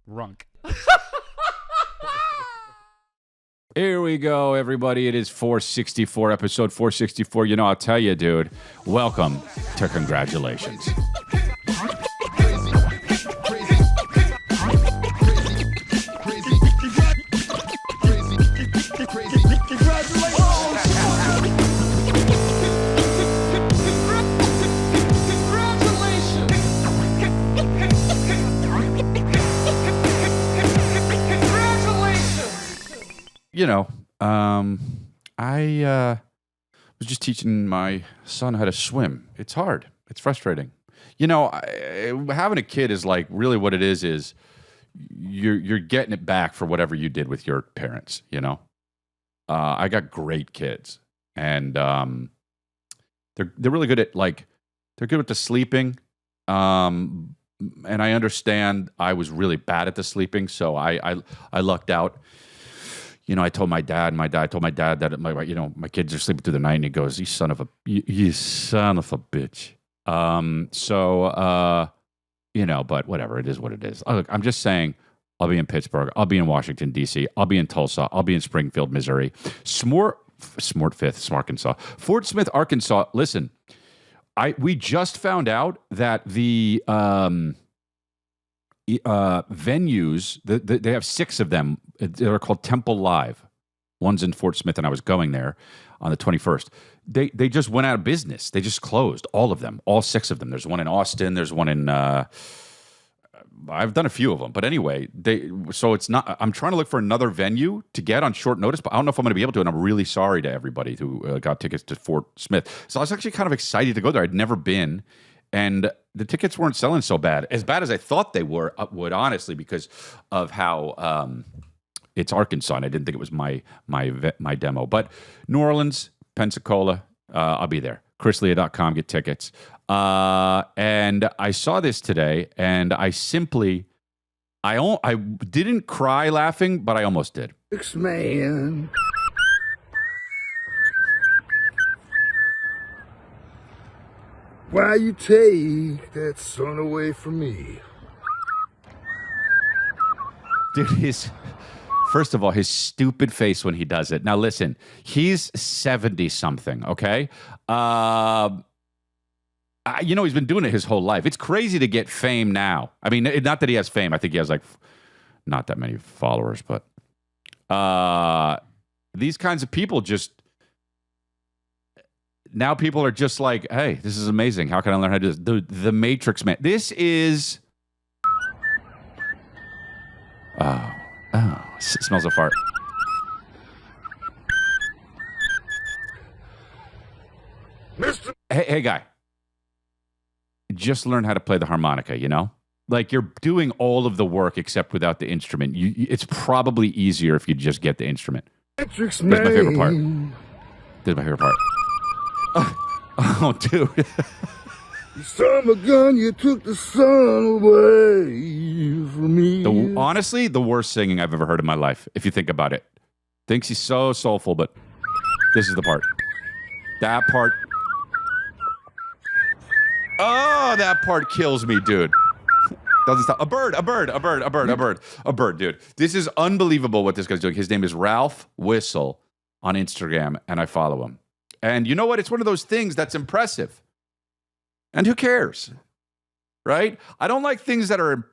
Runk. Here we go, everybody. It is 464, episode 464. You know, I'll tell you, dude, welcome to Congratulations. You know, I was just teaching my son how to swim. It's hard. It's frustrating. You know, having a kid is like really what it is you're getting it back for whatever you did with your parents. You know, I got great kids, and they're really good at they're good with the sleeping. And I understand I was really bad at the sleeping, so I lucked out. You know, I told my dad that my kids are sleeping through the night, and he goes, "You son of a bitch." You know, but whatever, it is what it is. Look, I'm just saying, I'll be in Pittsburgh, I'll be in Washington D.C., I'll be in Tulsa, I'll be in Springfield, Missouri, Fort Smith, Arkansas. Listen, we just found out that the venues, they have 6 of them. They're called Temple Live. One's in Fort Smith, and I was going there on the 21st. They just went out of business. They just closed, all of them, all 6 of them. There's one in Austin. There's one in, I've done a few of them. But anyway, so it's not, I'm trying to look for another venue to get on short notice, but I don't know if I'm going to be able to, and I'm really sorry to everybody who got tickets to Fort Smith. So I was actually kind of excited to go there. I'd never been. And the tickets weren't selling so bad as I thought they would, honestly, because of how it's Arkansas, and I didn't think it was my demo. But New Orleans, Pensacola, I'll be there. ChrisLea.com, get tickets. And I saw this today, and I didn't cry laughing, but I almost did. Man. Why you take that son away from me? Dude, first of all, his stupid face when he does it. Now, listen, he's 70-something, okay? You know, he's been doing it his whole life. It's crazy to get fame now. I mean, not that he has fame. I think he has, not that many followers, but these kinds of people just... Now people are just like, hey, this is amazing. How can I learn how to do this? The Matrix, man. This is... Oh, it smells of fart. Mr. Hey, guy. Just learn how to play the harmonica, you know? Like, you're doing all of the work except without the instrument. It's probably easier if you just get the instrument. Matrix, This is my favorite part. This is my favorite part. Oh, dude. You son of a gun, you took the sun away from me. Honestly, the worst singing I've ever heard in my life, if you think about it. Thinks he's so soulful, but this is the part. That part. Oh, that part kills me, dude. Doesn't stop. A bird, dude. This is unbelievable what this guy's doing. His name is Ralph Whistle on Instagram, and I follow him. And you know what? It's one of those things that's impressive. And who cares? Right? I don't like things that are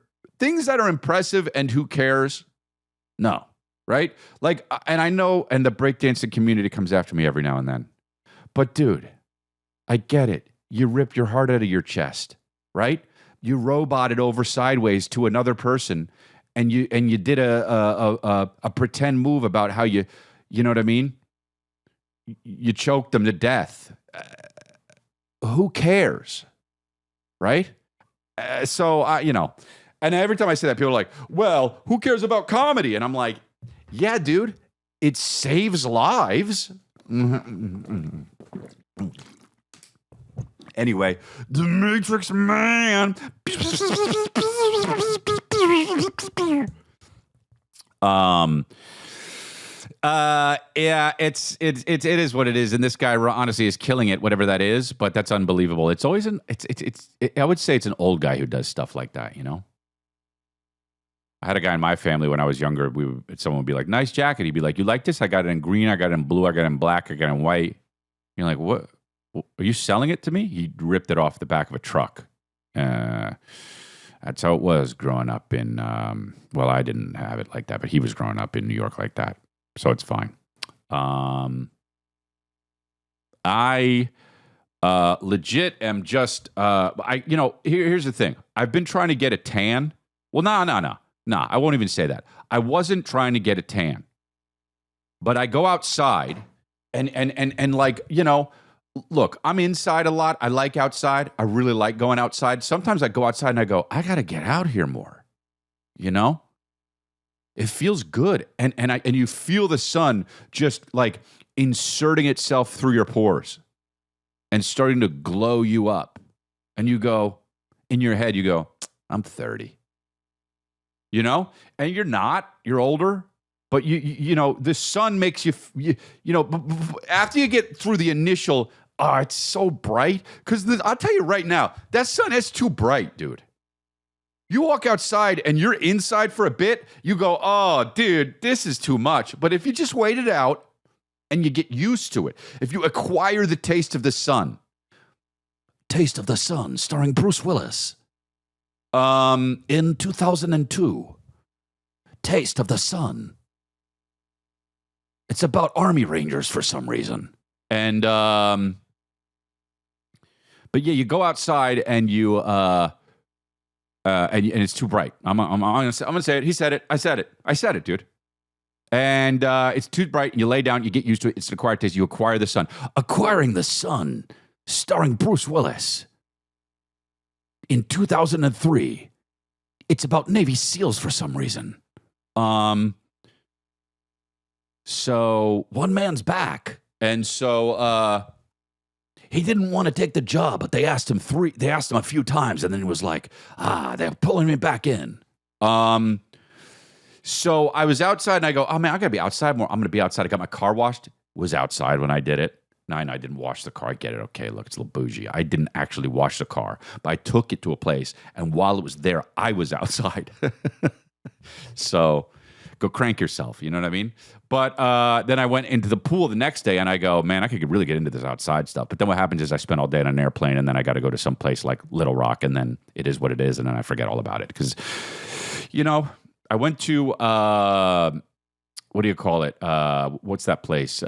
impressive and who cares? No. Right? Like, and I know, and the breakdancing community comes after me every now and then. But dude, I get it. You rip your heart out of your chest, right? You roboted over sideways to another person, and you did a pretend move about how you know what I mean? You choked them to death. Who cares? Right? You know, and every time I say that, people are like, well, who cares about comedy? And I'm like, yeah, dude, it saves lives. Anyway, the Matrix Man. Yeah, it is what it is, and this guy honestly is killing it, whatever that is. But that's unbelievable. It's always I would say it's an old guy who does stuff like that. You know, I had a guy in my family when I was younger. Someone would be like, "Nice jacket." He'd be like, "You like this? I got it in green. I got it in blue. I got it in black. I got it in white." You're like, "What? Are you selling it to me?" He ripped it off the back of a truck. That's how it was growing up in. Well, I didn't have it like that, but he was growing up in New York like that, so it's fine. I legit am just. Here's the thing. I've been trying to get a tan. Well, no. I won't even say that. I wasn't trying to get a tan, but I go outside and like, look, I'm inside a lot. I like outside. I really like going outside. Sometimes I go outside and I go, I got to get out here more. It feels good. And you feel the sun just like inserting itself through your pores and starting to glow you up. And you go, in your head, you go, I'm 30. And you're not. You're older. But the sun makes you, after you get through the initial, it's so bright. Because I'll tell you right now, that sun is too bright, dude. You walk outside and you're inside for a bit, you go, oh, dude, this is too much. But if you just wait it out and you get used to it, if you acquire the taste of the sun, Taste of the Sun, starring Bruce Willis, in 2002, Taste of the Sun. It's about Army Rangers for some reason. And, but yeah, you go outside and you, and it's too bright. I'm gonna say it. He said it. I said it, dude. And it's too bright. You lay down. You get used to it. It's an acquired taste. You acquire the sun. Acquiring the Sun, starring Bruce Willis. In 2003, it's about Navy SEALs for some reason. So one man's back, and so he didn't want to take the job, but they asked him a few times, and then he was like, they're pulling me back in. So I was outside, and I go, oh man, I gotta be outside more. I'm gonna be outside. I got my car washed. Was outside when I did it. No, I didn't wash the car. I get it. Okay, look, it's a little bougie. I didn't actually wash the car, but I took it to a place, and while it was there, I was outside. So go crank yourself, you know what I mean? But then I went into the pool the next day, and I go, man, I could really get into this outside stuff. But then what happens is I spend all day on an airplane, and then I got to go to some place like Little Rock, and then it is what it is, and then I forget all about it. Because, I went to, what do you call it? What's that place?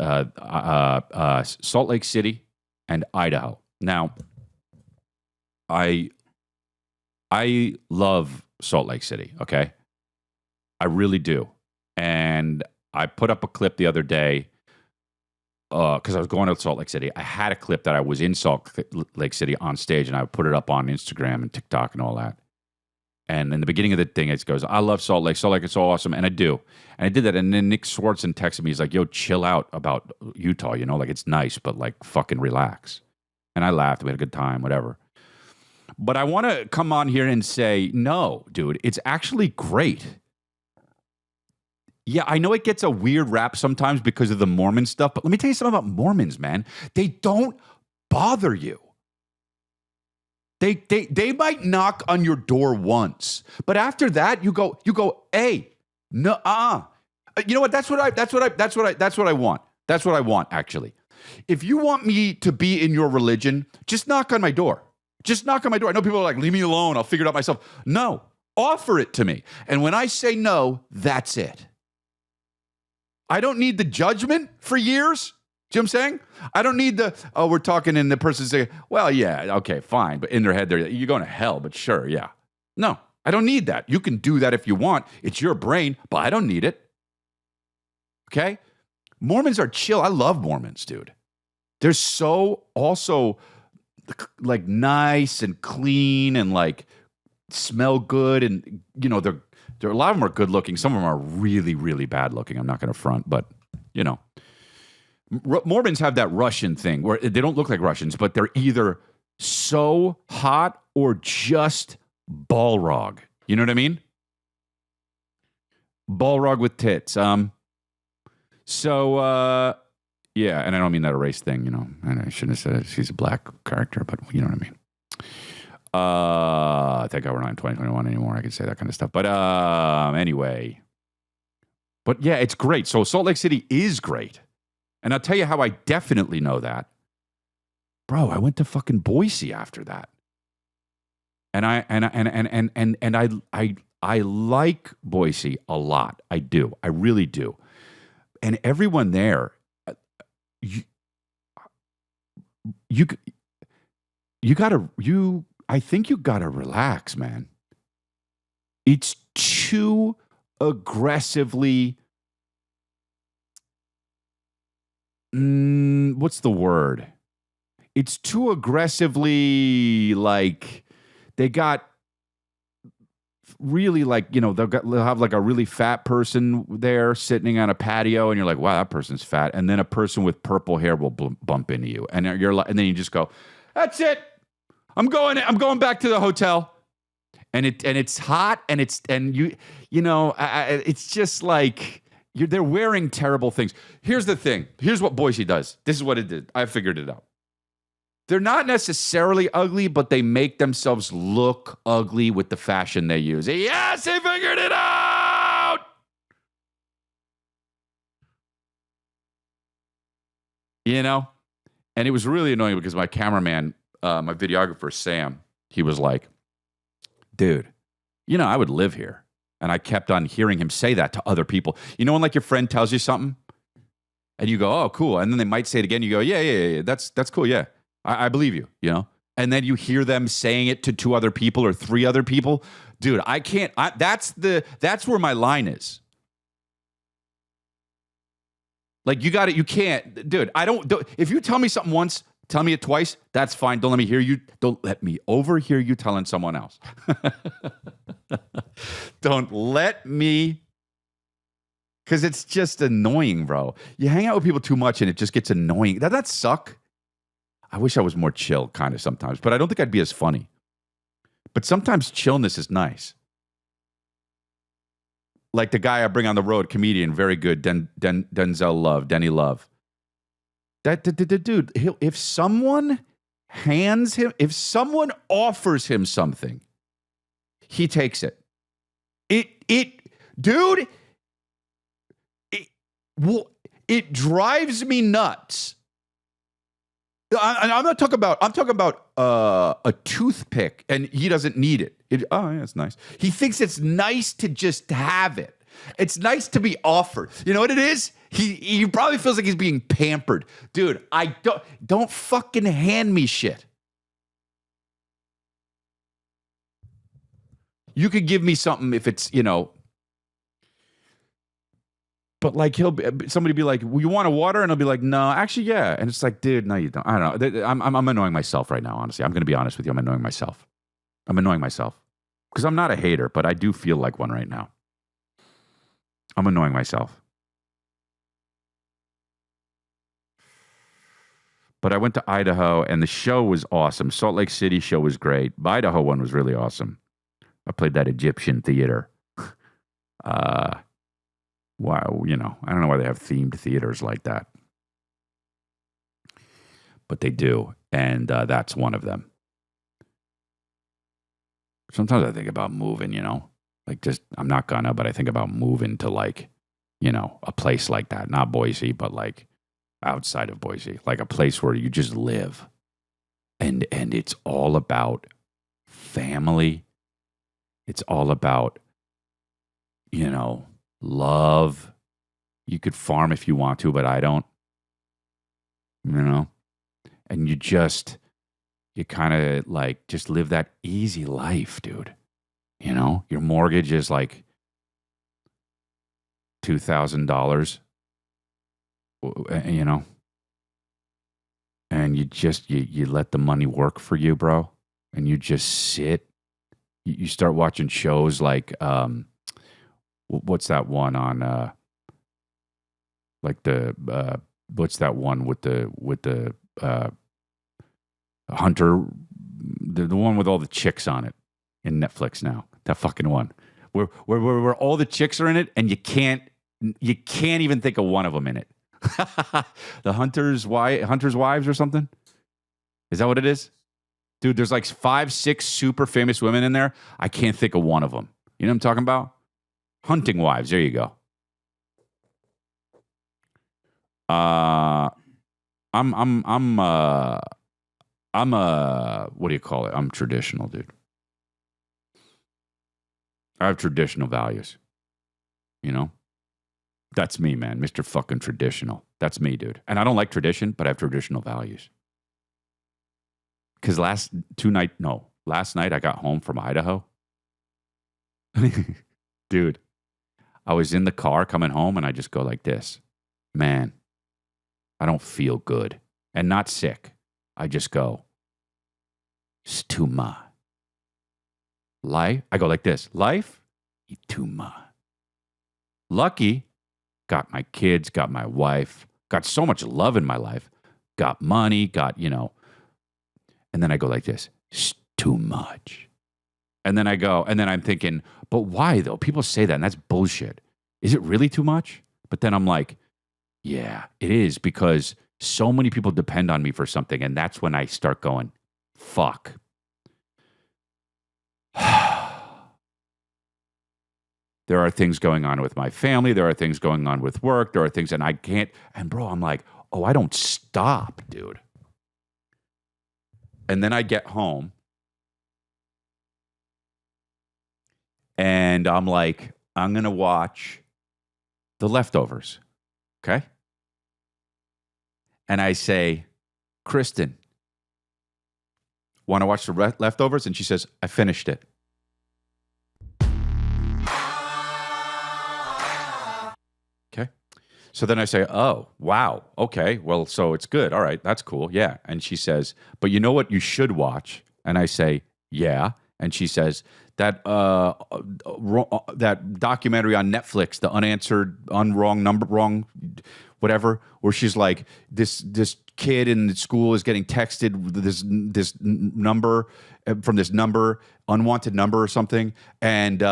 Salt Lake City and Idaho. Now, I love Salt Lake City, okay? I really do. And I put up a clip the other day because I was going to Salt Lake City. I had a clip that I was in Salt Lake City on stage, and I put it up on Instagram and TikTok and all that. And in the beginning of the thing, it goes, I love Salt Lake. Salt Lake is so awesome. And I do. And I did that. And then Nick Swartzen texted me. He's like, yo, chill out about Utah. Like it's nice, but like fucking relax. And I laughed. We had a good time, whatever. But I want to come on here and say, no, dude, it's actually great. Yeah, I know it gets a weird rap sometimes because of the Mormon stuff. But let me tell you something about Mormons, man. They don't bother you. They might knock on your door once, but after that, you go, hey, no, you know what? That's what I want. That's what I want, actually. If you want me to be in your religion, just knock on my door. Just knock on my door. I know people are like, leave me alone. I'll figure it out myself. No, offer it to me. And when I say no, that's it. I don't need the judgment for years. See what I'm saying? I don't need we're talking and the person say, well, yeah, okay, fine. But in their head, you're going to hell, but sure, yeah. No, I don't need that. You can do that if you want. It's your brain, but I don't need it. Okay? Mormons are chill. I love Mormons, dude. They're so also like nice and clean and like smell good. And, they're a lot of them are good looking. Some of them are really, really bad looking. I'm not going to front, but, Mormons have that Russian thing where they don't look like Russians, but they're either so hot or just Balrog. You know what I mean? Balrog with tits. Yeah, and I don't mean that a race thing, and I shouldn't have said it. She's a black character, but you know what I mean. Thank God we're not in 2021 anymore. I can say that kind of stuff. But anyway. But yeah, it's great. So Salt Lake City is great. And I'll tell you how I definitely know that. Bro, I went to fucking Boise after that. And I like Boise a lot. I do. I really do. And everyone there, I think you gotta relax, man. It's too aggressively, what's the word? It's too aggressively, like, they got really, like, you know, they'll have like a really fat person there sitting on a patio, and you're like, wow, that person's fat. And then a person with purple hair will bump into you, and you're like, and then you just go, that's it. I'm going back to the hotel. And it's hot, and it's just like they're wearing terrible things. Here's the thing. Here's what Boise does. This is what it did. I figured it out. They're not necessarily ugly, but they make themselves look ugly with the fashion they use. Yes, they figured it out. You know? And it was really annoying because my cameraman, my videographer, Sam, he was like, dude, you know, I would live here. And I kept on hearing him say that to other people. You know when, like, your friend tells you something and you go, oh, cool. And then they might say it again. You go, yeah. That's cool. Yeah. I believe you, you know? And then you hear them saying it to 2 other people or 3 other people. Dude, I can't. That's where my line is. Like, you can't, dude, if you tell me something once, tell me it twice, that's fine. Don't let me overhear you telling someone else. Don't let me, because it's just annoying, bro. You hang out with people too much and it just gets annoying. Doesn't that suck? I wish I was more chill kind of sometimes, but I don't think I'd be as funny. But sometimes chillness is nice. Like the guy I bring on the road, comedian, very good, Denzel Love, Denny Love. That dude, if someone offers him something, he takes it. It drives me nuts. I'm talking about a toothpick, and he doesn't need it. Oh, yeah, it's nice. He thinks it's nice to just have it. It's nice to be offered. You know what it is? He probably feels like he's being pampered. Dude, I don't fucking hand me shit. You could give me something if it's, you know, but like somebody be like, well, you want a water? And I'll be like, no, actually, yeah. And it's like, dude, no, you don't. I don't know. I'm annoying myself right now, honestly. I'm going to be honest with you. I'm annoying myself because I'm not a hater, but I do feel like one right now. I'm annoying myself. But I went to Idaho, and the show was awesome. Salt Lake City show was great. The Idaho one was really awesome. I played that Egyptian theater. Wow, you know, I don't know why they have themed theaters like that. But they do, and that's one of them. Sometimes I think about moving, you know. Like, just, I'm not gonna, but I think about moving to, like, you know, a place like that. Not Boise, but like outside of Boise. Like a place where you just live. And it's all about family. It's all about, you know, love. You could farm if you want to, but I don't. You know? And you kind of like just live that easy life, dude. You know? Your mortgage is like $2,000. You know? And you just, you let the money work for you, bro. And you just sit. You start watching shows like, what's that one on, like the, what's that one with the Hunter, the one with all the chicks on it in Netflix now, that fucking one where all the chicks are in it and you can't even think of one of them in it. The Hunter's Wives or something. Is that what it is? Dude, there's like 5, 6 super famous women in there. I can't think of one of them. You know what I'm talking about? Hunting wives. There you go. What do you call it? I'm traditional, dude. I have traditional values. You know? That's me, man. Mr. fucking traditional. That's me, dude. And I don't like tradition, but I have traditional values. Because last night I got home from Idaho. Dude, I was in the car coming home and I just go like this. Man, I don't feel good. And not sick. I just go, it's too much. Life, I go like this. Life, it's too much. Lucky, got my kids, got my wife, got so much love in my life, got money, got, and then I go like this, it's too much. And then I go, and then I'm thinking, but why though? People say that and that's bullshit. Is it really too much? But then I'm like, yeah, it is because so many people depend on me for something. And that's when I start going, fuck. There are things going on with my family. There are things going on with work. There are things, and I can't. And bro, I'm like, oh, I don't stop, dude. And then I get home and I'm like, I'm going to watch The Leftovers. Okay. And I say, Kristen, want to watch The Leftovers? And she says, I finished it. Okay. So then I say, oh, wow. Okay. Well, so it's good. All right. That's cool. Yeah. And she says, but you know what you should watch? And I say, yeah. And she says, that documentary on Netflix, the unanswered, wrong, whatever, where she's like, this kid in school is getting texted this number from this number, unwanted number or something, and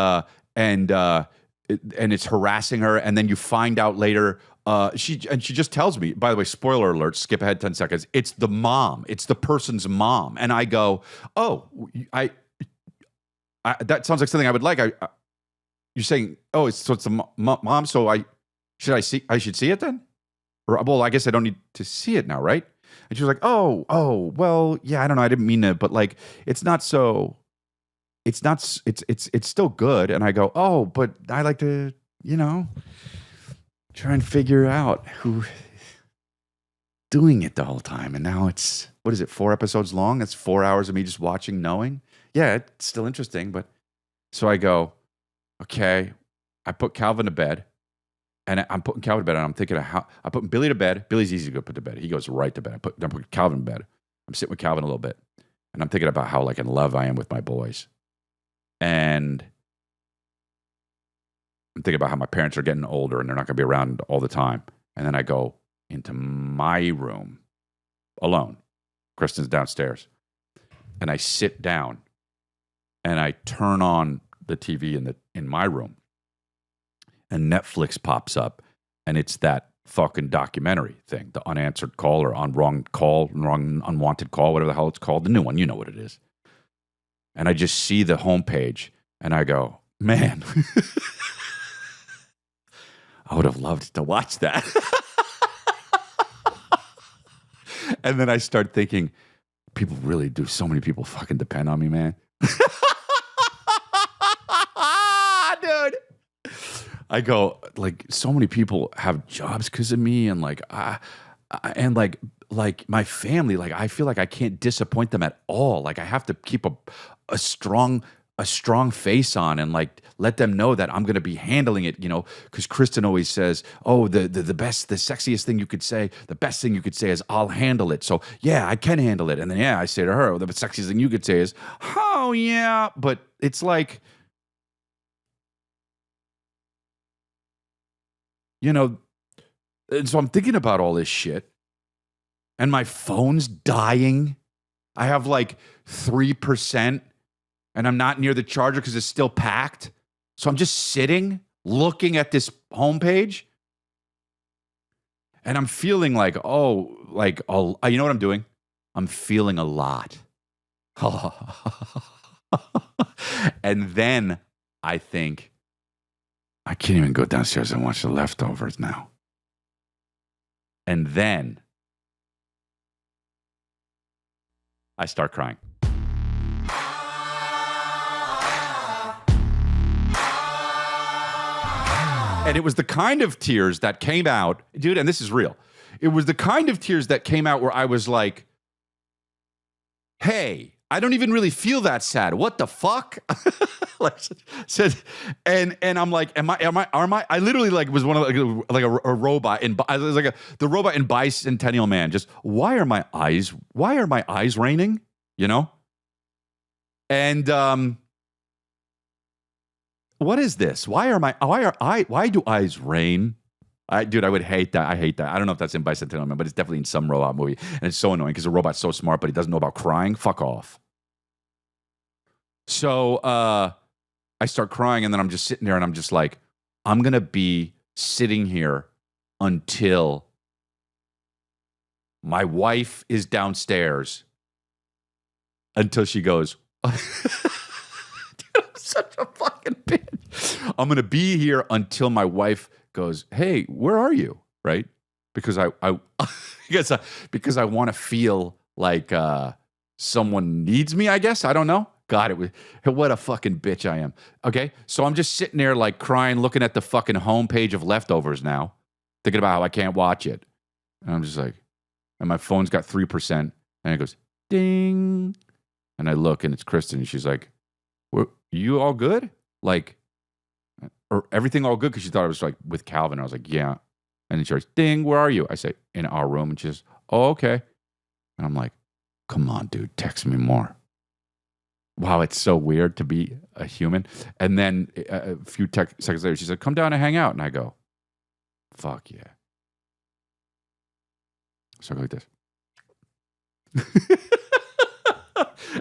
it's harassing her, and then you find out later. She just tells me, by the way, spoiler alert, skip ahead 10 seconds. It's the mom. It's the person's mom. And I go, oh, that sounds like something I would like. You're saying, oh, it's the mom. So I should see it then? Or, well, I guess I don't need to see it now, right? And she was like, oh, well, yeah, I don't know. I didn't mean to, but like, it's still good. And I go, oh, but I like to, try and figure out who doing it the whole time. And now it's, what is it, 4 episodes long? It's 4 hours of me just watching, knowing. Yeah, it's still interesting, but so I go, okay, I put Calvin to bed, and I'm putting Calvin to bed, and I'm thinking of how I put Billy to bed. Billy's easy to go put to bed. He goes right to bed. I'm putting Calvin to bed. I'm sitting with Calvin a little bit, and I'm thinking about how like in love I am with my boys, and I'm thinking about how my parents are getting older and they're not going to be around all the time. And then I go into my room alone. Kristen's downstairs, and I sit down. And I turn on the TV in my room, and Netflix pops up, and it's that fucking documentary thing, the unanswered call or wrong unwanted call, whatever the hell it's called, the new one, you know what it is. And I just see the homepage, and I go, man, I would have loved to watch that. And then I start thinking, people really do. So many people fucking depend on me, man. Dude, I go like so many people have jobs because of me, and like like my family, like I feel like I can't disappoint them at all. Like I have to keep a strong face on and like let them know that I'm going to be handling it, because Kristen always says, oh, the best, the sexiest thing you could say, the best thing you could say is I'll handle it. So yeah, I can handle it. And then, yeah, I say to her, the sexiest thing you could say is, oh yeah. But it's like, and so I'm thinking about all this shit and my phone's dying. I have like 3%. And I'm not near the charger because it's still packed. So I'm just sitting, looking at this homepage. And I'm feeling like, you know what I'm doing? I'm feeling a lot. And then I think, I can't even go downstairs and watch The Leftovers now. And then I start crying. And it was the kind of tears that came out, dude, and this is real. It was the kind of tears that came out where I was like, hey, I don't even really feel that sad. What the fuck? Like, said, and I'm like, am I? I literally like was one of a robot in. I was like the robot in Bicentennial Man. Just why are my eyes raining? You know. And what is this? Why do eyes rain? Dude, I would hate that. I hate that. I don't know if that's in Bicentennial Man, but it's definitely in some robot movie. And it's so annoying because the robot's so smart, but he doesn't know about crying. Fuck off. So I start crying, and then I'm just sitting there, and I'm just like, I'm going to be sitting here until my wife is downstairs, until she goes, dude, I'm such a fucking bitch. I'm going to be here until my wife goes, hey, where are you? Right? Because I because I want to feel like someone needs me, I guess. I don't know. God, what a fucking bitch I am. Okay, so I'm just sitting there like crying, looking at the fucking homepage of Leftovers now, thinking about how I can't watch it. And I'm just like, and my phone's got 3%, and it goes, ding. And I look, and it's Kristen, and she's like, you all good? Like, or everything all good? Because she thought I was like with Calvin. I was like, yeah. And then she goes, ding, where are you? I say, in our room. And she says, oh, okay. And I'm like, come on, dude, text me more. Wow, it's so weird to be a human. And then a few seconds later, she said, come down and hang out. And I go, fuck yeah. So I go like this.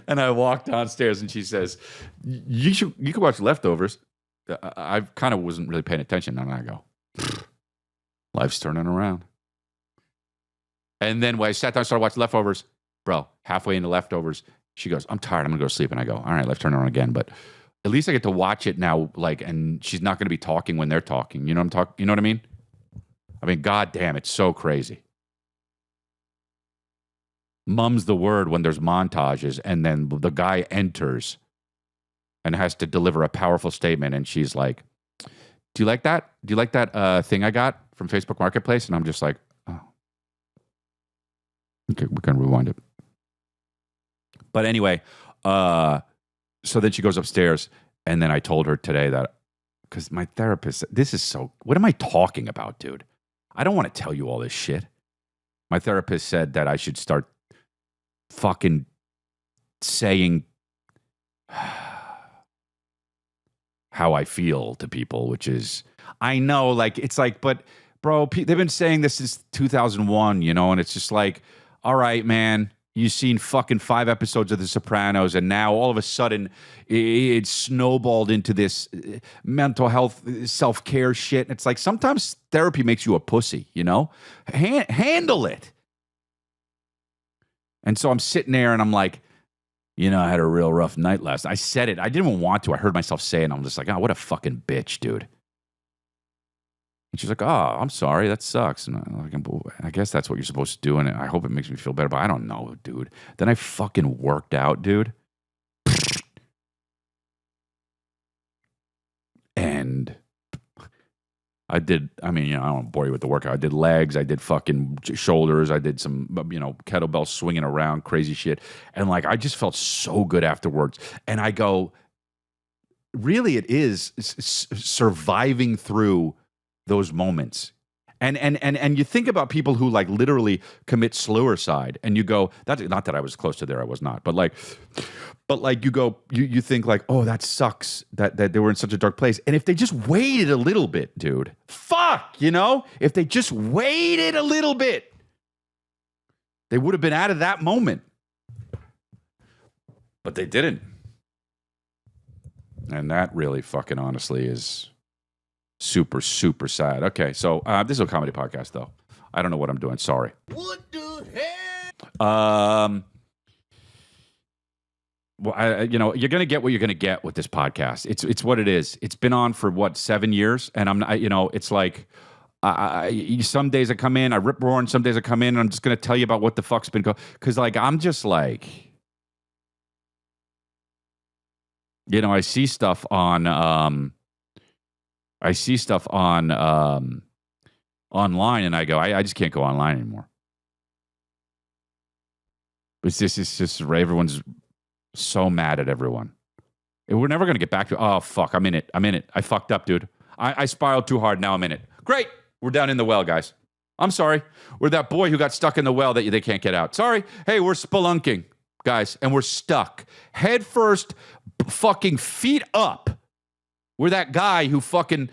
And I walk downstairs, and she says, you could watch Leftovers. I kind of wasn't really paying attention. And I go, life's turning around. And then when I sat down and started watching Leftovers, bro, halfway into Leftovers, she goes, I'm tired. I'm going to go sleep. And I go, all right, let's turn it on again. But at least I get to watch it now, like, and she's not going to be talking when they're talking. You know what I mean? I mean, God damn, it's so crazy. Mum's the word when there's montages, and then the guy enters and has to deliver a powerful statement, and she's like, do you like that? Do you like that thing I got from Facebook Marketplace? And I'm just like, oh. Okay, we can rewind it. But anyway, so then she goes upstairs, and then I told her today that, because my therapist, what am I talking about, dude? I don't want to tell you all this shit. My therapist said that I should start fucking saying how I feel to people, which is, I know, like, it's like, but bro, they've been saying this since 2001, you know, and it's just like, all right, man, you've seen fucking 5 episodes of The Sopranos, and now all of a sudden it snowballed into this mental health, self-care shit. And it's like, sometimes therapy makes you a pussy, you know? Handle it. And so I'm sitting there, and I'm like, you know, I had a real rough night last night. I said it. I didn't even want to. I heard myself say it, and I'm just like, oh, what a fucking bitch, dude. And she's like, oh, I'm sorry. That sucks. And I'm like, I guess that's what you're supposed to do, and I hope it makes me feel better, but I don't know, dude. Then I fucking worked out, dude. And I did, I mean, you know, I don't want to bore you with the workout. I did legs, I did fucking shoulders, I did some, you know, kettlebell swinging around, crazy shit. And like, I just felt so good afterwards. And I go, really, it is surviving through those moments. And you think about people who like literally commit suicide, and you go, that's not that I was close to there, I was not, but like you go, you think like, oh, that sucks that they were in such a dark place. And if they just waited a little bit, dude, fuck, you know, if they just waited a little bit, they would have been out of that moment. But they didn't. And that really fucking honestly is super, super sad. Okay, so this is a comedy podcast, though. I don't know what I'm doing. Sorry. What the hell? well, you're going to get what you're going to get with this podcast. It's what it is. It's been on for what, 7 years, and I'm not, it's like some days I come in, I rip roaring. Some days I come in, and I'm just going to tell you about what the fuck's been going. Because like I'm just like, I see stuff on online, and I go, I just can't go online anymore. It's just everyone's so mad at everyone. We're never going to get back to, oh, fuck, I'm in it. I fucked up, dude. I spiraled too hard. Now I'm in it. Great. We're down in the well, guys. I'm sorry. We're that boy who got stuck in the well that they can't get out. Sorry. Hey, we're spelunking, guys, and we're stuck. Head first, fucking feet up. We're that guy who fucking,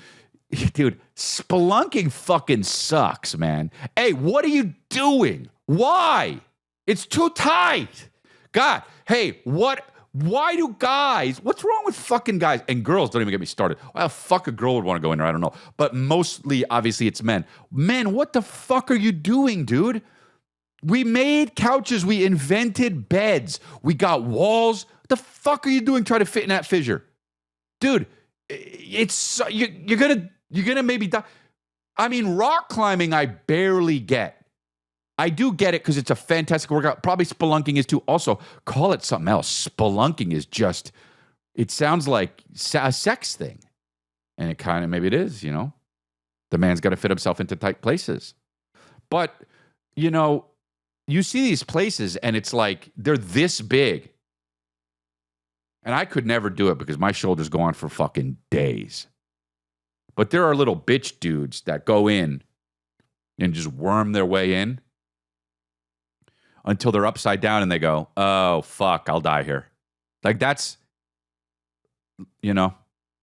dude, spelunking fucking sucks, man. Hey, what are you doing? Why? It's too tight. God, hey, why do guys, what's wrong with fucking guys? And girls, don't even get me started. Well, fuck, a girl would want to go in there, I don't know. But mostly, obviously, it's men. Men, what the fuck are you doing, dude? We made couches. We invented beds. We got walls. What the fuck are you doing trying to fit in that fissure? Dude, you're gonna maybe die. I mean, rock climbing, I barely get. I do get it because it's a fantastic workout. Probably spelunking is too. Also, call it something else. Spelunking is just, it sounds like a sex thing. And it kind of, maybe it is, The man's got to fit himself into tight places. But, you see these places and it's like, they're this big. And I could never do it because my shoulders go on for fucking days. But there are little bitch dudes that go in and just worm their way in until they're upside down and they go, oh, fuck, I'll die here. Like that's, I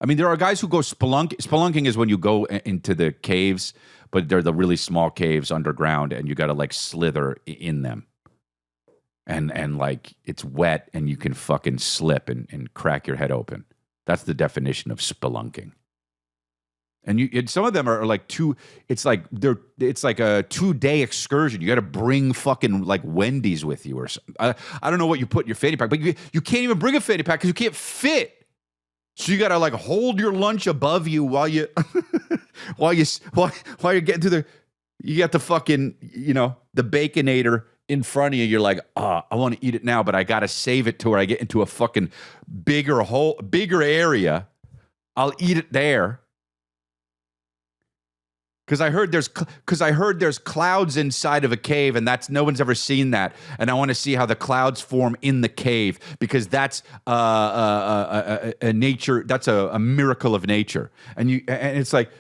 mean, there are guys who go spelunking. Spelunking is when you go into the caves, but they're the really small caves underground and you got to like slither in them. And like it's wet and you can fucking slip and crack your head open. That's the definition of spelunking. And some of them are like it's like a 2-day excursion. You got to bring fucking like Wendy's with you or something. I don't know what you put in your fanny pack, but you can't even bring a fanny pack because you can't fit. So you got to like hold your lunch above you while you're getting to you got the fucking, the Baconator in front of you. You're like, I want to eat it now, but I got to save it to where I get into a fucking bigger area. I'll eat it there. Because I heard there's clouds inside of a cave, and no one's ever seen that. And I want to see how the clouds form in the cave because that's a nature. That's a miracle of nature. And it's like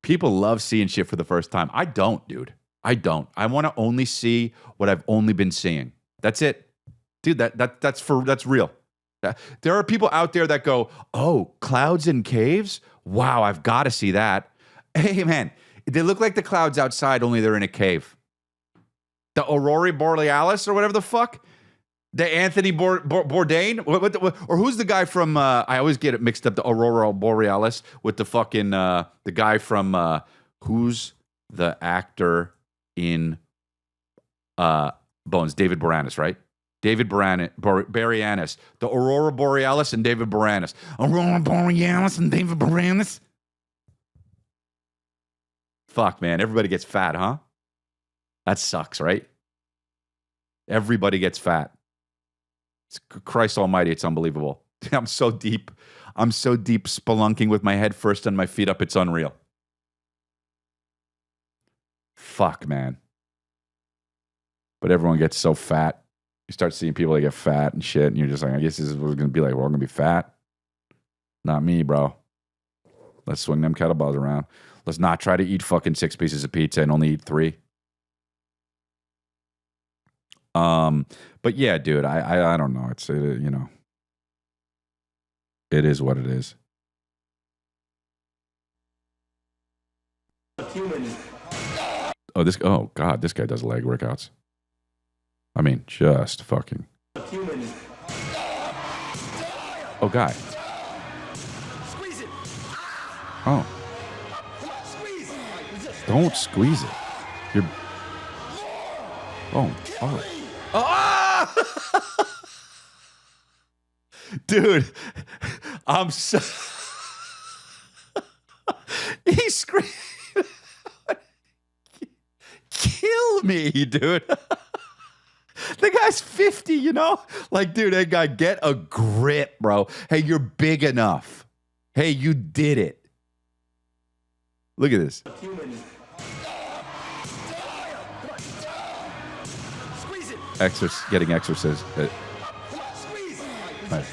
people love seeing shit for the first time. I don't, dude. I don't. I want to only see what I've only been seeing. That's it, dude. That's real. There are people out there that go, oh, clouds in caves? Wow, I've got to see that. Hey, man, they look like the clouds outside, only they're in a cave. The Aurora Borealis or whatever the fuck? The Anthony Bourdain? Or who's the guy from, I always get it mixed up, the Aurora Borealis with the fucking, the guy from, who's the actor in Bones? David Boreanaz, right? David Boreanaz. The Aurora Borealis and David Boreanaz. Aurora Borealis and David Boreanaz. Fuck, man. Everybody gets fat, huh? That sucks, right? Everybody gets fat. It's Christ almighty. It's unbelievable. I'm so deep spelunking with my head first and my feet up. It's unreal. Fuck, man. But everyone gets so fat. You start seeing people that get fat and shit, and you're just like, I guess this is what it's going to be like. We're all going to be fat. Not me, bro. Let's swing them kettlebells around. Let's not try to eat fucking 6 pieces of pizza and only eat 3. But yeah, dude, I don't know. It's, it is what it is. Oh God, this guy does leg workouts. I mean, just fucking. Oh, guy. Squeeze it. Oh. Don't squeeze it. You're. Oh. Oh! Dude, I'm so... He screamed, kill me, dude. The guy's 50, you know? Like, dude, hey, guy, get a grip, bro. Hey, you're big enough. Hey, you did it. Look at this. Getting exorcised. Nice.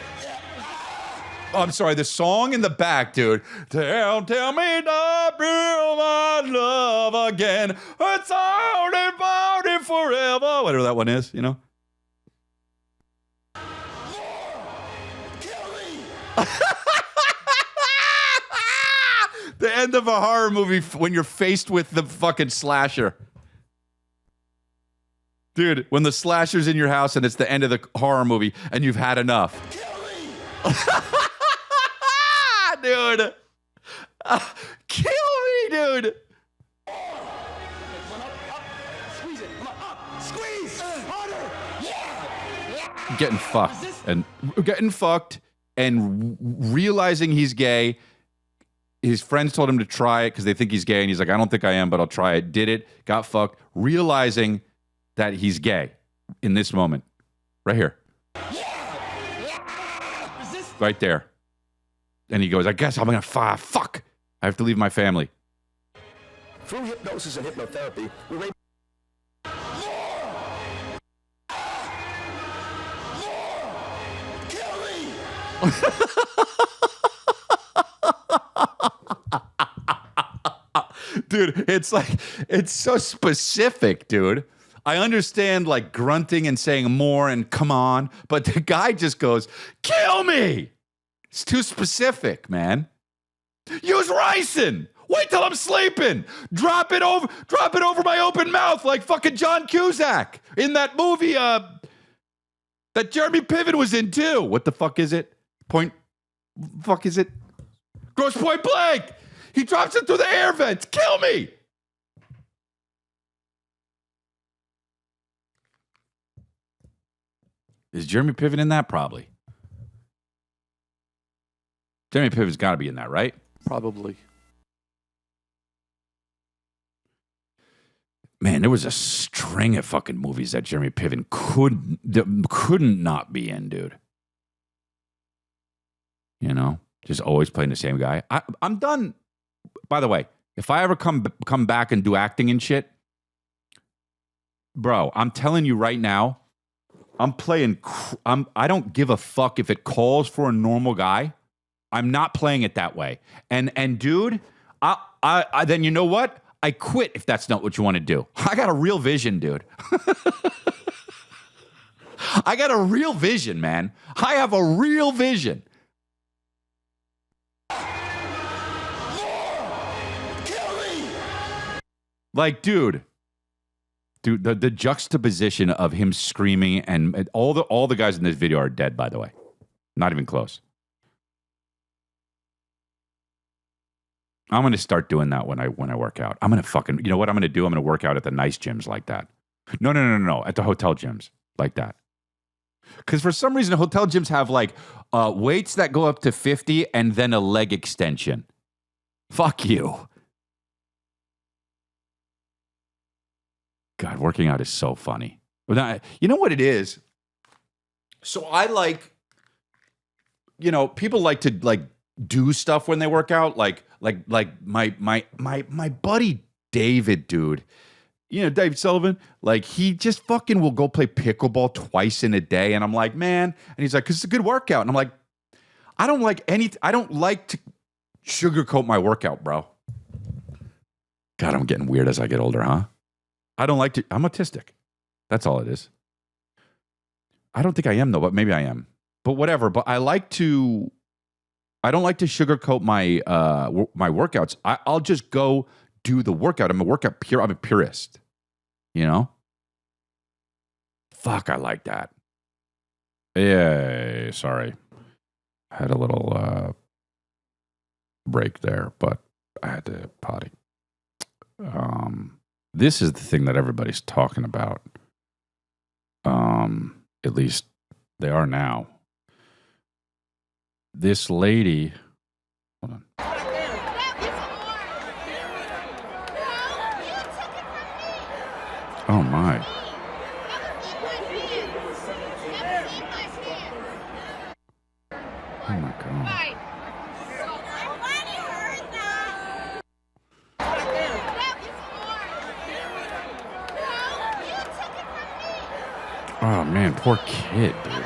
Oh, I'm sorry, the song in the back, dude. Tell me to build my love again. It's only about it forever. Whatever that one is, you know? The end of a horror movie when you're faced with the fucking slasher. Dude, when the slasher's in your house and it's the end of the horror movie and you've had enough. Dude. Kill me, dude. Getting fucked and realizing he's gay. His friends told him to try it because they think he's gay, and he's like, I don't think I am, but I'll try it. Did it, got fucked, realizing that he's gay in this moment. Right here. Right there. And he goes, I guess I'm gonna fuck. I have to leave my family. Through hypnosis and hypnotherapy, we raise kill me! Dude, it's so specific, dude. I understand like grunting and saying more and come on, but the guy just goes, kill me. It's too specific, man. Use ricin. Wait till I'm sleeping. Drop it over my open mouth like fucking John Cusack in that movie that Jeremy Piven was in too. What the fuck is it? Gross Point Blank. He drops it through the air vents. Kill me. Is Jeremy Piven in that? Probably. Jeremy Piven's got to be in that, right? Probably. Man, there was a string of fucking movies that Jeremy Piven couldn't not be in, dude. You know, just always playing the same guy. I'm done. By the way, if I ever come back and do acting and shit, bro, I'm telling you right now, I'm playing. I don't give a fuck if it calls for a normal guy. I'm not playing it that way. And dude, I then you know what? I quit if that's not what you want to do. I got a real vision, dude. I got a real vision, man. I have a real vision. Like, dude, the juxtaposition of him screaming and all the guys in this video are dead, by the way. Not even close. I'm going to start doing that when I work out. I'm going to fucking, you know what I'm going to do? I'm going to work out at the nice gyms like that. No. At the hotel gyms like that. Because for some reason, hotel gyms have like weights that go up to 50 and then a leg extension. Fuck you. God, working out is so funny. You know what it is? So I like, you know, people like to like do stuff when they work out. Like my buddy David, dude. You know, Dave Sullivan, like he just fucking will go play pickleball twice in a day. And I'm like, man. And he's like, because it's a good workout. And I'm like, I don't like to sugarcoat my workout, bro. God, I'm getting weird as I get older, huh? I'm autistic. That's all it is. I don't think I am though, but maybe I am. But whatever. But I don't like to sugarcoat my my workouts. I'll just go do the workout. I'm a purist. You know? Fuck, I like that. Yeah, sorry. I had a little break there, but I had to potty. This is the thing that everybody's talking about. At least they are now. This lady, hold on. Oh my. Oh my God. Oh man, poor kid, dude.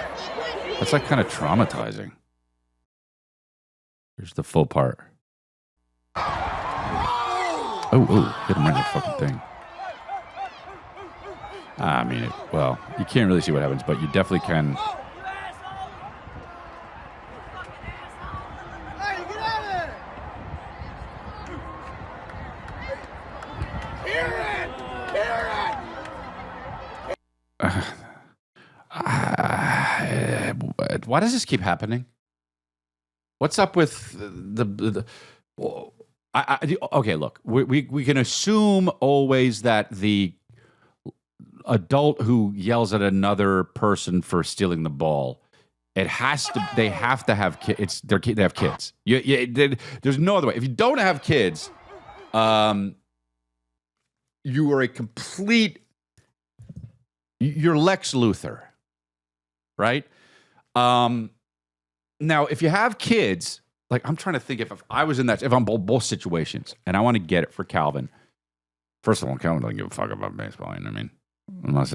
That's like kind of traumatizing. Here's the full part. Oh, hit him right in the fucking thing. I mean, well, you can't really see what happens, but you definitely can. Why does this keep happening? What's up with okay, look, we can assume always that the adult who yells at another person for stealing the ball, they have to have kids. They have kids. There's no other way. If you don't have kids, you are a complete. You're Lex Luthor, right? Now, if you have kids, like I'm trying to think if I was in that, if I'm both situations, and I want to get it for Calvin. First of all, Calvin doesn't give a fuck about baseball. You know what I mean? Unless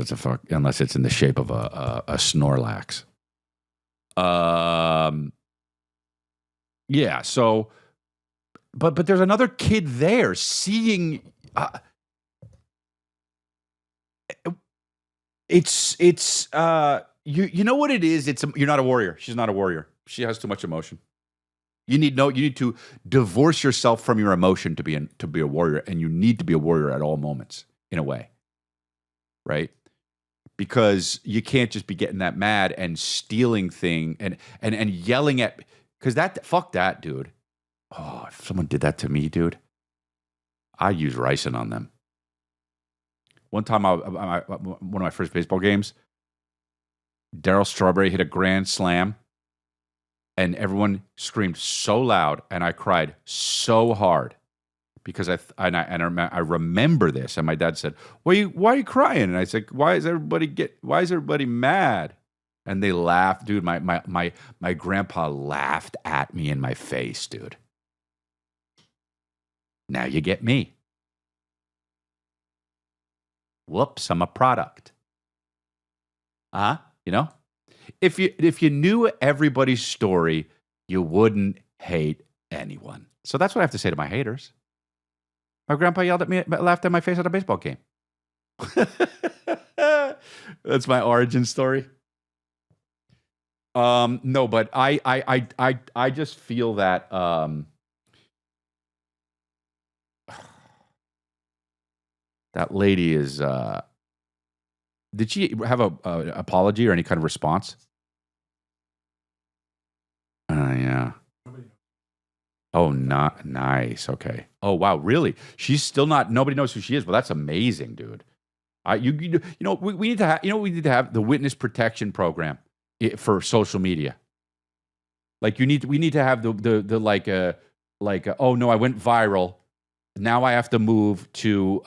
it's in the shape of a Snorlax. Yeah. So, but there's another kid there seeing. It's you know what it is. You're not a warrior. She's not a warrior. She has too much emotion. You need to divorce yourself from your emotion to be a warrior, and you need to be a warrior at all moments in a way. Right? Because you can't just be getting that mad and stealing thing and yelling at, because fuck that, dude. Oh, if someone did that to me, dude, I'd use ricin on them. One time, one of my first baseball games, Darryl Strawberry hit a grand slam, and everyone screamed so loud, and I cried so hard. Because I remember this, and my dad said, why are you crying? And I said, why is everybody mad? And they laughed, dude. My grandpa laughed at me in my face, dude. Now you get me. Whoops, I'm a product. You know? If you knew everybody's story, you wouldn't hate anyone. So that's what I have to say to my haters. My grandpa yelled at me, laughed at my face at a baseball game. That's my origin story. No, but I just feel that that lady is. Did she have a apology or any kind of response? Yeah. Oh, not nice. Okay. Oh, wow. Really? She's still not. Nobody knows who she is. Well, that's amazing, dude. We need to have. We need to have the witness protection program for social media. Like we need to have the like oh no, I went viral. Now I have to move to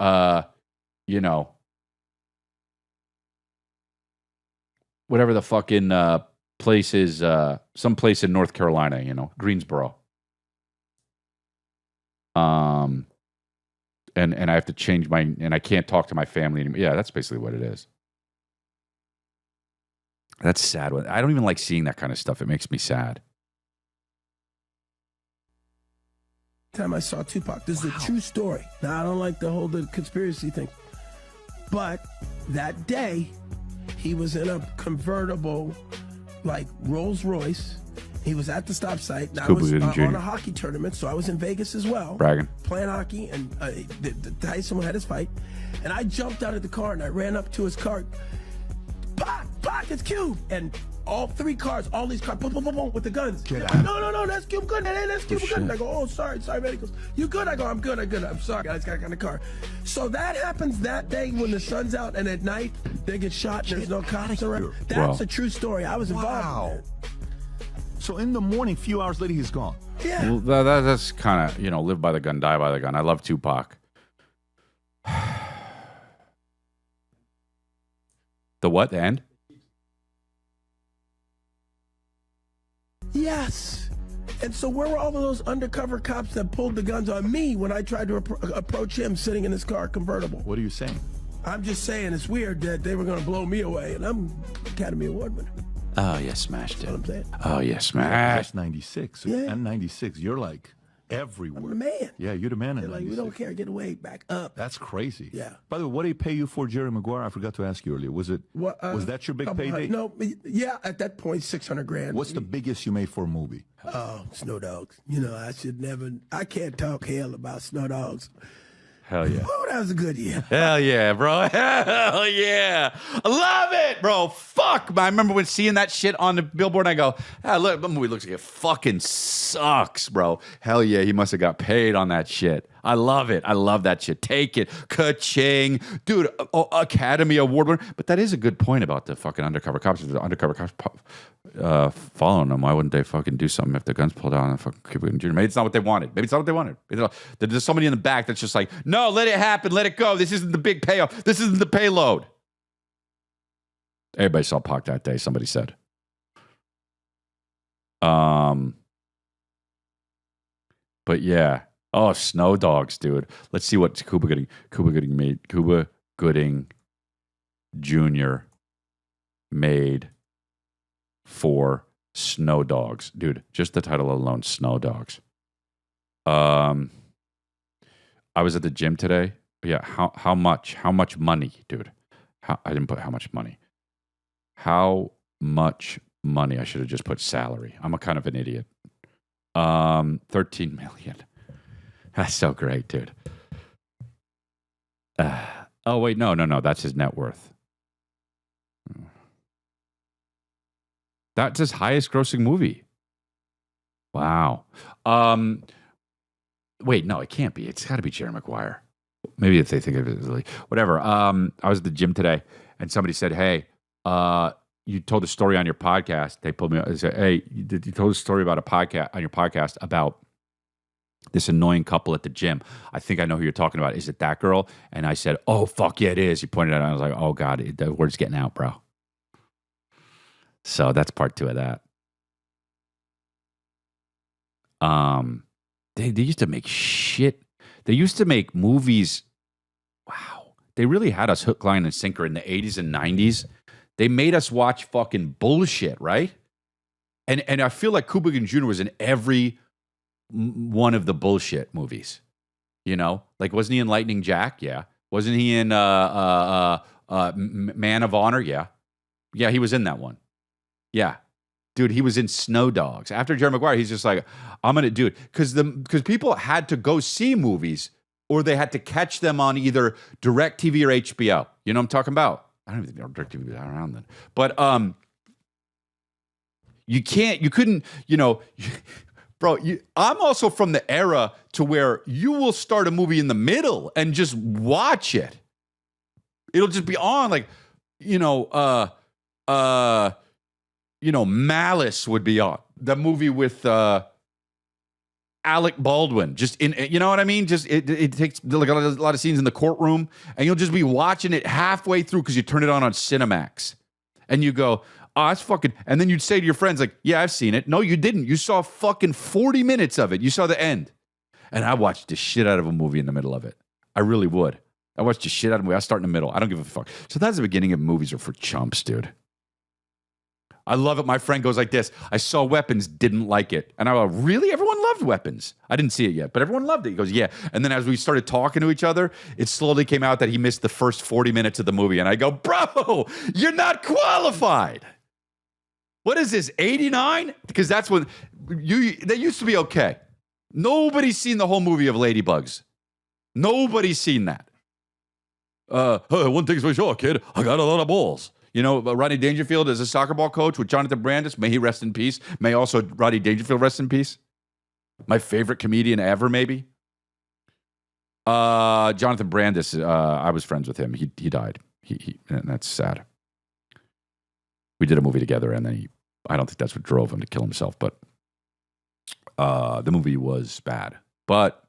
whatever the fucking place is, some place in North Carolina. Greensboro. And I have to change and I can't talk to my family anymore. Yeah, that's basically what it is. That's sad. I don't even like seeing that kind of stuff. It makes me sad. Time I saw Tupac, this is a true story. Now I don't like the conspiracy thing, but that day he was in a convertible, like Rolls Royce. He was at the stop site. And I was on a hockey tournament, so I was in Vegas as well. Bragging. Playing hockey, and Tyson had his fight. And I jumped out of the car, and I ran up to his car. Pac, it's Cube! And all three cars, all these cars, boom, boom, boom, boom, with the guns. No, that's Cuba Gooding. That's Cuba Gooding. I go, oh, sorry, man. He goes, you good? I go, I'm good. I'm sorry, I just got in the car. So that happens that day when the sun's out, and at night, They get shot. There's no cops outta around. here. That's Wow. a true story. I was involved in So in the morning, few hours later, he's gone. that. Yeah. Well, that's kind of, live by the gun, die by the gun. I love Tupac. The what? The end? Yes. And so where were all of those undercover cops that pulled the guns on me when I tried to approach him sitting in his car convertible? What are you saying? I'm just saying it's weird that they were going to blow me away, and I'm Academy Award winner. Oh, yeah, smashed it. That's what I'm saying. Oh, yeah, smashed. That's 96. Yeah. And 96, you're like everywhere. I'm the man. Yeah, you're the man in They're like, 96. we don't care. Get away. Back up. That's crazy. Yeah. By the way, what did he pay you for, Jerry Maguire? I forgot to ask you earlier. Was that your big payday? No, yeah, at that point, 600 grand. What's the biggest you made for a movie? Oh, Snow Dogs. I can't talk hell about Snow Dogs. Hell yeah. Oh, that was a good year. Hell yeah, bro. Hell yeah. I love it, bro. Fuck. I remember when seeing that shit on the billboard, and I go, look, the movie looks like it fucking sucks, bro. Hell yeah, he must have got paid on that shit. I love it. I love that shit. Take it. Ka-ching. Dude, Academy Award winner. But that is a good point about the fucking undercover cops. If the undercover cops following them, why wouldn't they fucking do something if the guns pulled out on fucking Cuba Gooding Jr.? Maybe it's not what they wanted. Maybe it's not what they wanted. There's somebody in the back that's just like, no, let it happen. Let it go. This isn't the big payoff. This isn't the payload. Everybody saw Pac that day, somebody said. But yeah. Oh, Snow Dogs, dude. Let's see what Cuba Gooding Jr. made for Snow Dogs. Dude, just the title alone, Snow Dogs. I was at the gym today. Yeah, how much money, dude? I didn't put how much money. How much money? I should have just put salary. I'm a kind of an idiot. 13 million. That's so great, dude. Oh, wait, no. That's his net worth. That's his highest grossing movie. Wow. Wait, no, it can't be. It's got to be Jerry Maguire. Maybe if they think of it as like, whatever. I was at the gym today, and somebody said, hey, you told a story on your podcast. They pulled me up and said, hey, you told a story about a podcast on your podcast about this annoying couple at the gym. I think I know who you're talking about. Is it that girl? And I said, oh, fuck yeah, it is. You pointed it out. I was like, oh, God, the word's getting out, bro. So that's part 2 of that. They used to make shit. They used to make movies. Wow. They really had us hook, line, and sinker in the 80s and 90s. They made us watch fucking bullshit, right? And I feel like Cuba Gooding Jr. was in every one of the bullshit movies. Like, wasn't he in Lightning Jack? Yeah. Wasn't he in Man of Honor? Yeah. Yeah, he was in that one. Yeah. Dude, he was in Snow Dogs. After Jerry Maguire, he's just like, I'm going to do it. Because people had to go see movies, or they had to catch them on either DirecTV or HBO. You know what I'm talking about? I don't even think DirecTV was around then. But you couldn't, bro, I'm also from the era to where you will start a movie in the middle and just watch it. It'll just be on, like, Malice would be on. The movie with Alec Baldwin. Just in, you know what I mean? Just it takes like a lot of scenes in the courtroom, and you'll just be watching it halfway through because you turn it on Cinemax, and you go, oh, that's fucking. And then you'd say to your friends, like, yeah, I've seen it. No, you didn't. You saw fucking 40 minutes of it. You saw the end. And I watched the shit out of a movie in the middle of it. I really would. I watched the shit out of a movie. I start in the middle. I don't give a fuck. So that's the beginning of movies are for chumps, dude. I love it. My friend goes like this. I saw Weapons, didn't like it. And I go, really? Everyone loved Weapons. I didn't see it yet, but everyone loved it. He goes, yeah. And then as we started talking to each other, it slowly came out that he missed the first 40 minutes of the movie. And I go, bro, you're not qualified. What is this, 89? Because that's when they used to be okay. Nobody's seen the whole movie of Ladybugs. Nobody's seen that. One thing's for sure, kid. I got a lot of balls. You know, Rodney Dangerfield is a soccer ball coach with Jonathan Brandis. May he rest in peace. May also Rodney Dangerfield rest in peace. My favorite comedian ever, maybe. Jonathan Brandis, I was friends with him. He died. and that's sad. We did a movie together, and then I don't think that's what drove him to kill himself, but the movie was bad. But,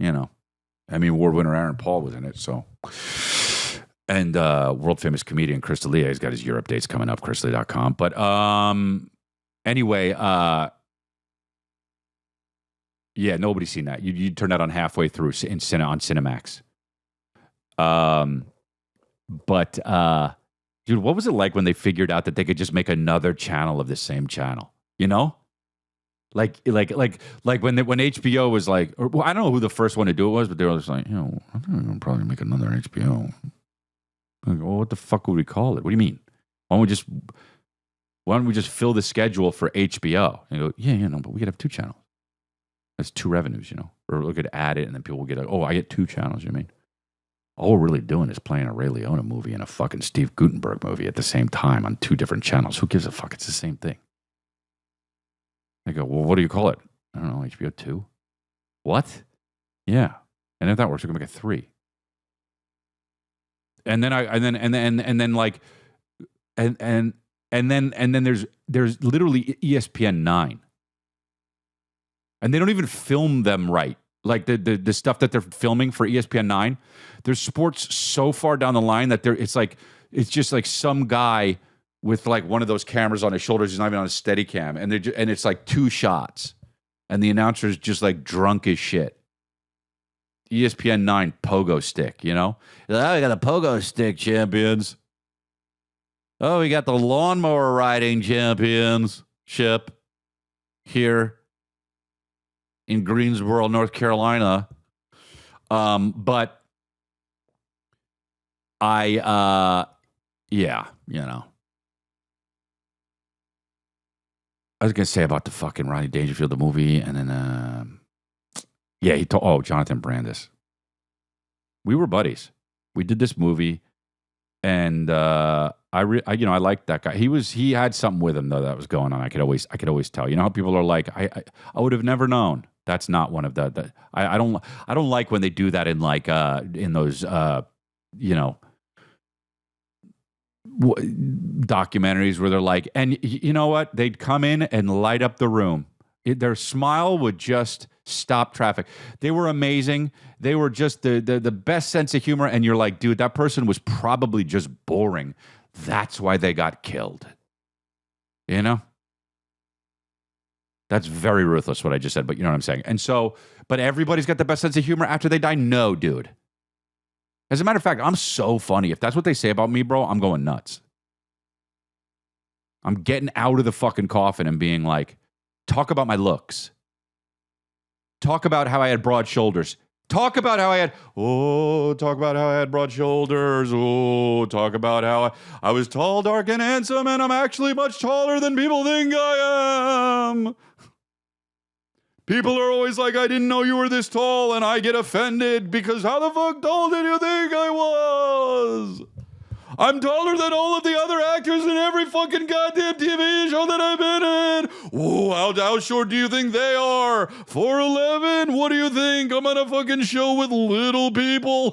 Emmy Award winner Aaron Paul was in it, so. And world famous comedian Chris D'Elia, he's got his Europe dates coming up, chrisdelia.com. But anyway, yeah, nobody's seen that. You turned that on halfway through on Cinemax. But dude, what was it like when they figured out that they could just make another channel of the same channel? Like when HBO was like, well, I don't know who the first one to do it was, but they were just like, I think we're gonna probably make another HBO. Like, well, what the fuck would we call it? What do you mean? Why don't we just fill the schedule for HBO? And you go, yeah, but we could have two channels. That's two revenues, Or we could add it, and then people will get like, oh, I get two channels. You mean? All we're really doing is playing a Ray Liotta movie and a fucking Steve Guttenberg movie at the same time on two different channels. Who gives a fuck? It's the same thing. They go, well, what do you call it? I don't know, HBO 2? What? Yeah. And if that works, we can make it 3. And then there's literally ESPN 9. And they don't even film them right. Like the stuff that they're filming for ESPN 9, there's sports so far down the line that it's just like some guy with like one of those cameras on his shoulders. He's not even on a steady cam. And it's like 2 shots. And the announcer's just like drunk as shit. ESPN 9 pogo stick, Oh, we got a pogo stick champions. Oh, we got the lawnmower riding championship here in Greensboro, North Carolina. But I was going to say about the fucking Rodney Dangerfield, the movie, and then, he told, Jonathan Brandis. We were buddies. We did this movie, and I liked that guy. He had something with him though that was going on. I could always tell. You know how people are like, I would have never known. That's not one of the I don't like when they do that in like in those documentaries where they're like, and you know what? They'd come in and light up the room. Their smile would just stop traffic. They were amazing. They were just the best sense of humor. And you're like, dude, that person was probably just boring. That's why they got killed. That's very ruthless what I just said, but you know what I'm saying. And so, but everybody's got the best sense of humor after they die? No, dude. As a matter of fact, I'm so funny. If that's what they say about me, bro, I'm going nuts. I'm getting out of the fucking coffin and being like, talk about my looks. Talk about how I had broad shoulders. Talk about how I had broad shoulders. Oh, talk about how I was tall, dark, and handsome, and I'm actually much taller than people think I am. People are always like, I didn't know you were this tall, and I get offended because how the fuck tall did you think I was? I'm taller than all of the other actors in every fucking goddamn TV show that I've been in. Whoa, how short do you think they are? 4'11"? What do you think? I'm on a fucking show with little people.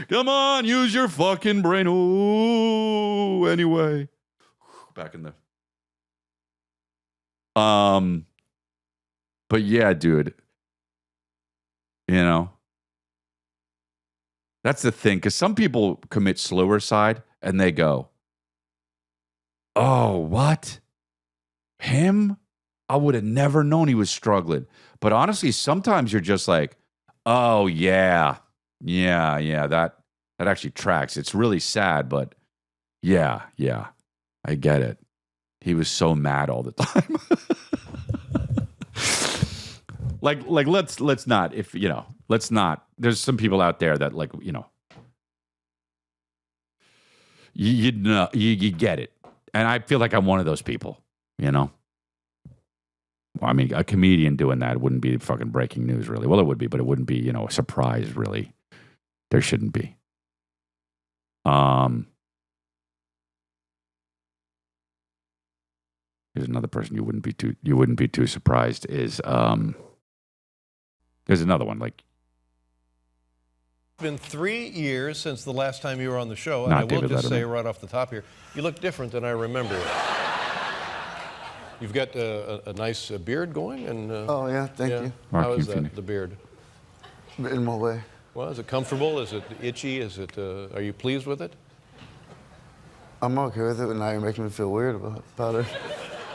Come on, use your fucking brain. Ooh, anyway. Back in the... But yeah, dude. That's the thing, because some people commit suicide and they go, oh, what? Him? I would have never known he was struggling. But honestly, sometimes you're just like, oh, yeah, that actually tracks. It's really sad, but yeah, I get it. He was so mad all the time. Like let's not, if let's not. There's some people out there that like you get it, and I feel like I'm one of those people. Well, I mean, a comedian doing that wouldn't be fucking breaking news, really. Well, it would be, but it wouldn't be a surprise, really. There shouldn't be. Here's another person you wouldn't be too surprised is there's another one, like, been 3 years since the last time you were on the show, and Not I will David just say Letterman. right off the top here, you look different than I remember. You've got a nice beard going, and Oh, yeah, thank you. Mark, how is you that, finish. the beard? In my way. Well, is it comfortable? Is it itchy? Is it? Are you pleased with it? I'm okay with it, but now you're making me feel weird about it.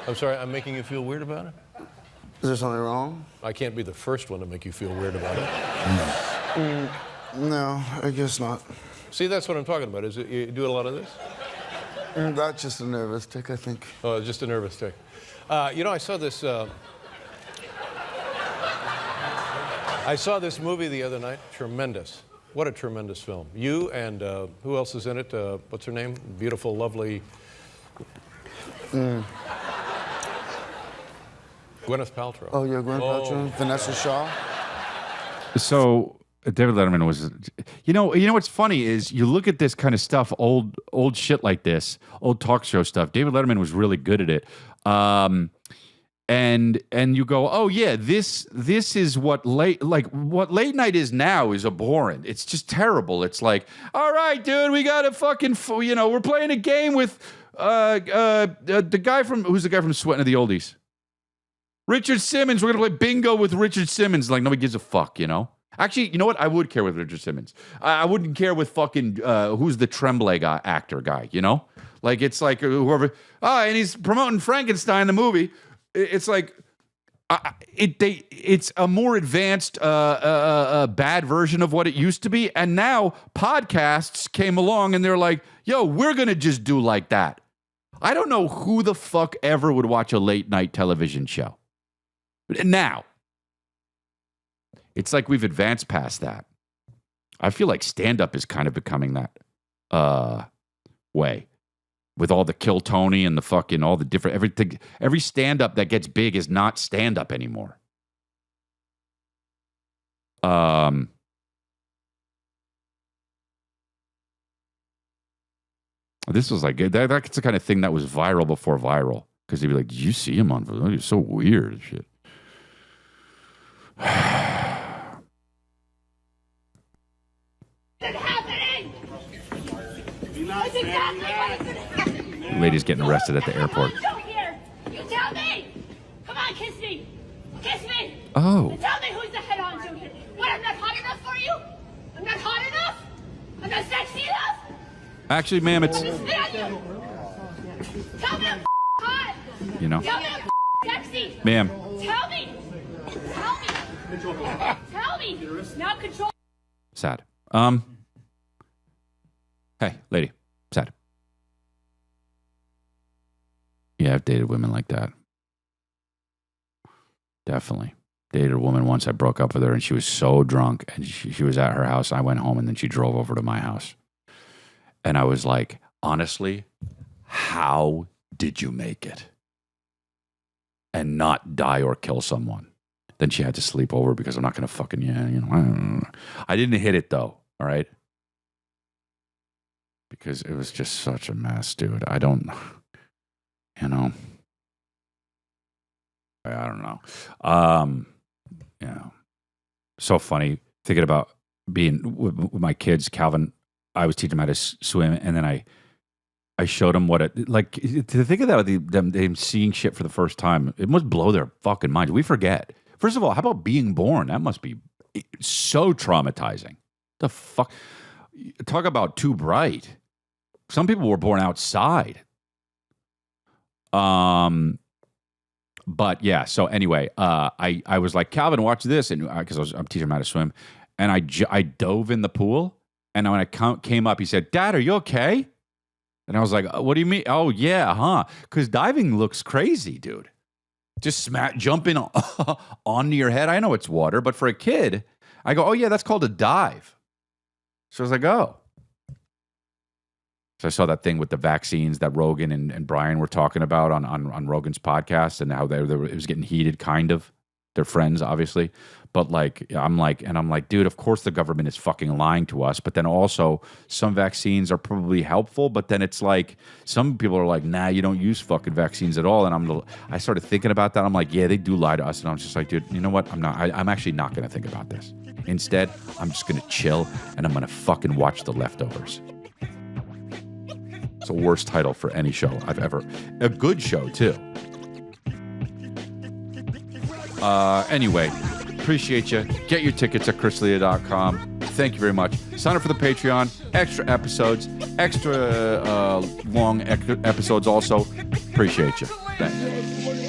I'm sorry, I'm making you feel weird about it? Is there something wrong? I can't be the first one to make you feel weird about it. No, I guess not. See, that's what I'm talking about. Is it, you do a lot of this? That's just a nervous tick, I think. Oh, just a nervous tick. You know, I saw this movie the other night. Tremendous. What a tremendous film. You and who else is in it? What's her name? Beautiful, lovely. Gwyneth Paltrow. Oh, yeah, Gwyneth Paltrow, Vanessa Shaw. So David Letterman was, you know what's funny is you look at this kind of stuff, old shit like this, old talk show stuff. David Letterman was really good at it, and you go, oh yeah, this is what late night is now is abhorrent. It's just terrible. It's like, all right, dude, we got to fucking, we're playing a game with the guy from Sweating of the Oldies. Richard Simmons, we're going to play bingo with Richard Simmons. Like, nobody gives a fuck, Actually, you know what? I would care with Richard Simmons. I wouldn't care with fucking, who's the Tremblay actor guy, Like, it's like whoever, and he's promoting Frankenstein, the movie. It's like, it's a more advanced, bad version of what it used to be. And now podcasts came along and they're like, yo, we're going to just do like that. I don't know who the fuck ever would watch a late night television show. But now, it's like we've advanced past that. I feel like stand-up is kind of becoming that way. With all the Kill Tony and the fucking, all the different, everything, every stand-up that gets big is not stand-up anymore. This was like, that's the kind of thing that was viral before viral. Because they'd be like, did you see him on, oh, you're so weird and shit. What's happening? That's exactly what is happening. Lady's getting arrested at the airport. You tell me. Come on, kiss me. Kiss me. Oh. And tell me who's the head honcho here. What, I'm not hot enough for you? I'm not hot enough? I'm not sexy enough? Actually, ma'am, it's, Let me spit on you. Tell me I'm hot. Tell me I'm sexy. ma'am. Tell me. Tell me. Tell me. Now control. Sad. Hey, lady. Sad. Yeah, I've dated women like that. Definitely. Dated a woman once. I broke up with her and she was so drunk and she was at her house. I went home and then she drove over to my house. And I was like, honestly, how did you make it? And not die or kill someone. Then she had to sleep over because I'm not going to fucking, I didn't hit it though, all right? Because it was just such a mess, dude. I don't know. So funny thinking about being with my kids. Calvin, I was teaching him how to swim, and then I showed him what it like to think of that them seeing shit for the first time. It must blow their fucking minds. We forget. First of all, how about being born? That must be so traumatizing. The fuck? Talk about too bright. Some people were born outside. But yeah, so anyway, I was like, Calvin, watch this, and because I'm teaching him how to swim, and I dove in the pool, and when I came up, he said, "Dad, are you okay?" And I was like, "What do you mean?" "Oh yeah, huh?" Because diving looks crazy, dude. Just jumping onto your head. I know it's water, but for a kid, I go, "Oh yeah, that's called a dive." So I was like, "Oh." So I saw that thing with the vaccines that Rogan and Brian were talking about on Rogan's podcast and how it was getting heated, kind of. They're friends, obviously. But like, I'm like, dude, of course the government is fucking lying to us. But then also, some vaccines are probably helpful. But then it's like, some people are like, nah, you don't use fucking vaccines at all. And I started thinking about that. I'm like, yeah, they do lie to us. And I'm just like, dude, you know what? I'm actually not going to think about this. Instead, I'm just going to chill and I'm going to fucking watch The Leftovers. It's the worst title for any show I've ever. A good show, too. Anyway, appreciate you. Get your tickets at chrislea.com. Thank you very much. Sign up for the Patreon. Extra episodes. Extra long episodes also. Appreciate you. Thanks.